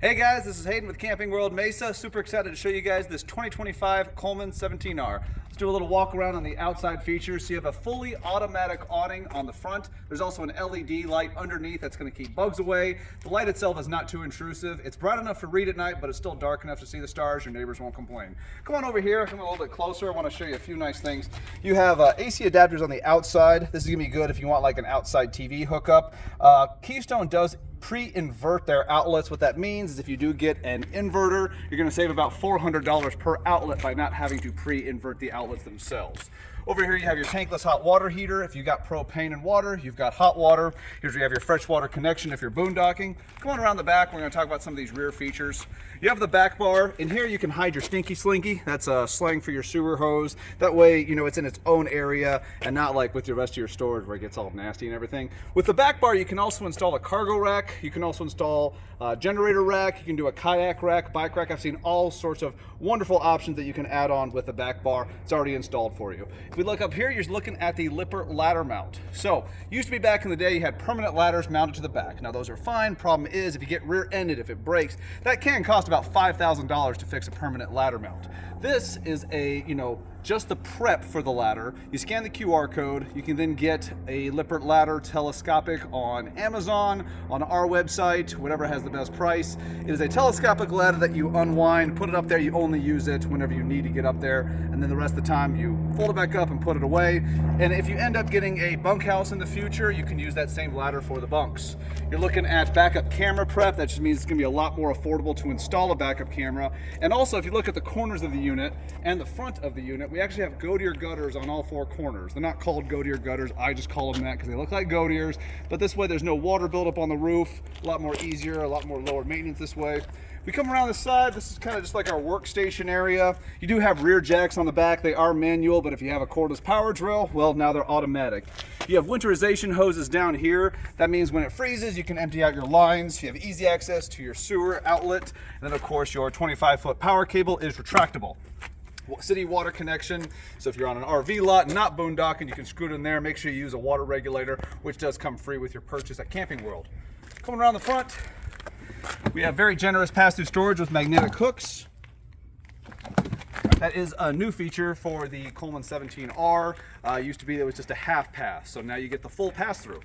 Hey guys, this is Hayden with Camping World Mesa. Super excited to show you guys this 2025 Coleman 17R. Let's do a little walk around on the outside features. So you have a fully automatic awning on the front. There's also an LED light underneath that's going to keep bugs away. The light itself is not too intrusive. It's bright enough to read at night, but it's still dark enough to see the stars. Your neighbors won't complain. Come on over here, come a little bit closer. I want to show you a few nice things. You have AC adapters on the outside. This is going to be good if you want like an outside TV hookup. Keystone does pre-invert their outlets. What that means is if you do get an inverter, you're going to save about $400 per outlet by not having to pre-invert the outlets themselves. Over here you have your tankless hot water heater. If you've got propane and water, you've got hot water. Here's where you have your freshwater connection if you're boondocking. Come on around the back, we're going to talk about some of these rear features. You have the back bar. In here you can hide your stinky slinky. That's a slang for your sewer hose. That way, you know, it's in its own area and not like with the rest of your storage where it gets all nasty and everything. With the back bar, you can also install a cargo rack. You can also install a generator rack. You can do a kayak rack, bike rack. I've seen all sorts of wonderful options that you can add on with the back bar. It's already installed for you. If we look up here, you're looking at the Lipper ladder mount. So, used to be back in the day, you had permanent ladders mounted to the back. Now those are fine. Problem is, if you get rear-ended, if it breaks, that can cost about $5,000 to fix a permanent ladder mount. This is a, just the prep for the ladder. You scan the QR code, you can then get a Lippert ladder telescopic on Amazon, on our website, whatever has the best price. It is a telescopic ladder that you unwind, put it up there, you only use it whenever you need to get up there, and then the rest of the time you fold it back up and put it away. And if you end up getting a bunkhouse in the future, you can use that same ladder for the bunks. You're looking at backup camera prep. That just means it's gonna be a lot more affordable to install a backup camera. And also, if you look at the corners of the unit and the front of the unit, we actually have goat ear gutters on all four corners. They're not called goat ear gutters. I just call them that because they look like goat ears. But this way, there's no water buildup on the roof. A lot more easier, a lot more lower maintenance this way. We come around the side. This is kind of just like our workstation area. You do have rear jacks on the back. They are manual, but if you have a cordless power drill, well, now they're automatic. You have winterization hoses down here. That means when it freezes, you can empty out your lines. You have easy access to your sewer outlet. And then, of course, your 25-foot power cable is retractable. City water connection, so if you're on an RV lot and not boondocking, you can screw it in there. Make sure you use a water regulator, which does come free with your purchase at Camping World. Coming around the front, we have very generous pass-through storage with magnetic hooks. That is a new feature for the Coleman 17R. Used to be that was just a half pass, so now you get the full pass-through.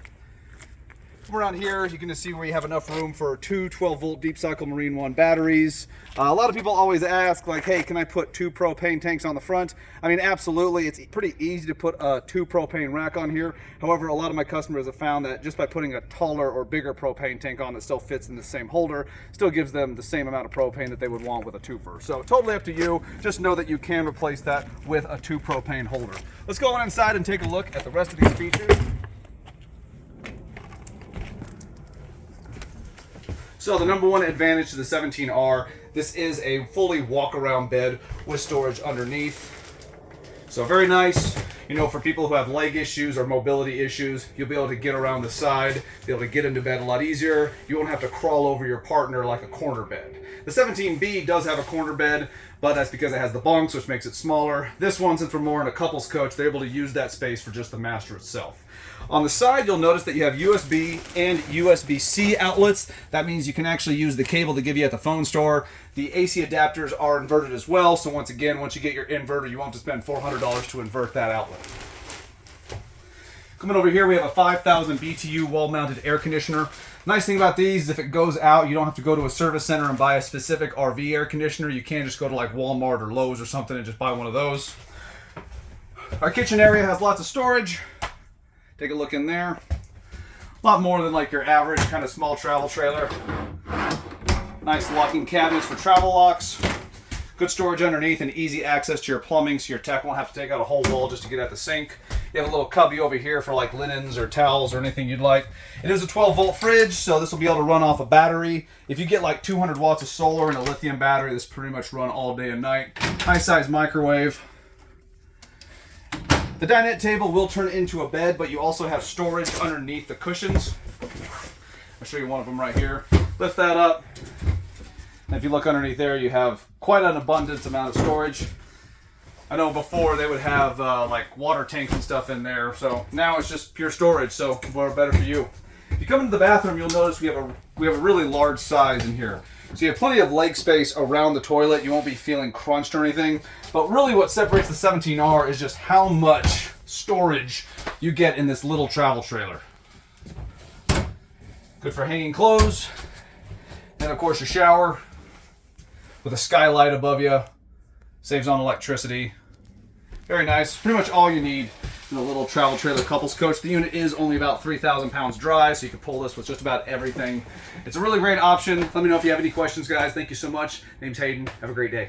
Around here, you can just see where you have enough room for two 12-volt deep cycle Marine One batteries. A lot of people always ask, like, hey, can I put two propane tanks on the front? I mean, absolutely. It's pretty easy to put a two propane rack on here. However, a lot of my customers have found that just by putting a taller or bigger propane tank on that still fits in the same holder, still gives them the same amount of propane that they would want with a twofer. So totally up to you. Just know that you can replace that with a two propane holder. Let's go on inside and take a look at the rest of these features. So the number one advantage to the 17R, this is a fully walk-around bed with storage underneath. So very nice, for people who have leg issues or mobility issues, you'll be able to get around the side, be able to get into bed a lot easier. You won't have to crawl over your partner like a corner bed. The 17B does have a corner bed, but that's because it has the bunks, which makes it smaller. This one, since we're more in a couples coach, they're able to use that space for just the master itself. On the side, you'll notice that you have USB and USB-C outlets. That means you can actually use the cable they give you at the phone store. The AC adapters are inverted as well, so once you get your inverter, you won't have to spend $400 to invert that outlet. Coming over here, we have a 5,000 BTU wall-mounted air conditioner. Nice thing about these is if it goes out, you don't have to go to a service center and buy a specific RV air conditioner. You can just go to like Walmart or Lowe's or something and just buy one of those. Our kitchen area has lots of storage. Take a look in there. A lot more than like your average kind of small travel trailer. Nice locking cabinets for travel locks. Good storage underneath and easy access to your plumbing, so your tech won't have to take out a whole wall just to get at the sink. You have a little cubby over here for like linens or towels or anything you'd like. It is a 12-volt fridge, so this will be able to run off a battery. If you get like 200 watts of solar and a lithium battery, this pretty much run all day and night. Nice size microwave. The dinette table will turn into a bed, but you also have storage underneath the cushions. I'll show you one of them right here. Lift that up. And if you look underneath there, you have quite an abundance amount of storage. I know before they would have like water tanks and stuff in there, so now it's just pure storage, so more better for you. If you come into the bathroom, you'll notice we have a really large size in here. So you have plenty of leg space around the toilet. You won't be feeling crunched or anything. But really what separates the 17R is just how much storage you get in this little travel trailer. Good for hanging clothes. And of course your shower with a skylight above you. Saves on electricity. Very nice. Pretty much all you need in a little travel trailer couples coach. The unit is only about 3,000 pounds dry, so you can pull this with just about everything. It's a really great option. Let me know if you have any questions, guys. Thank you so much. Name's Hayden. Have a great day.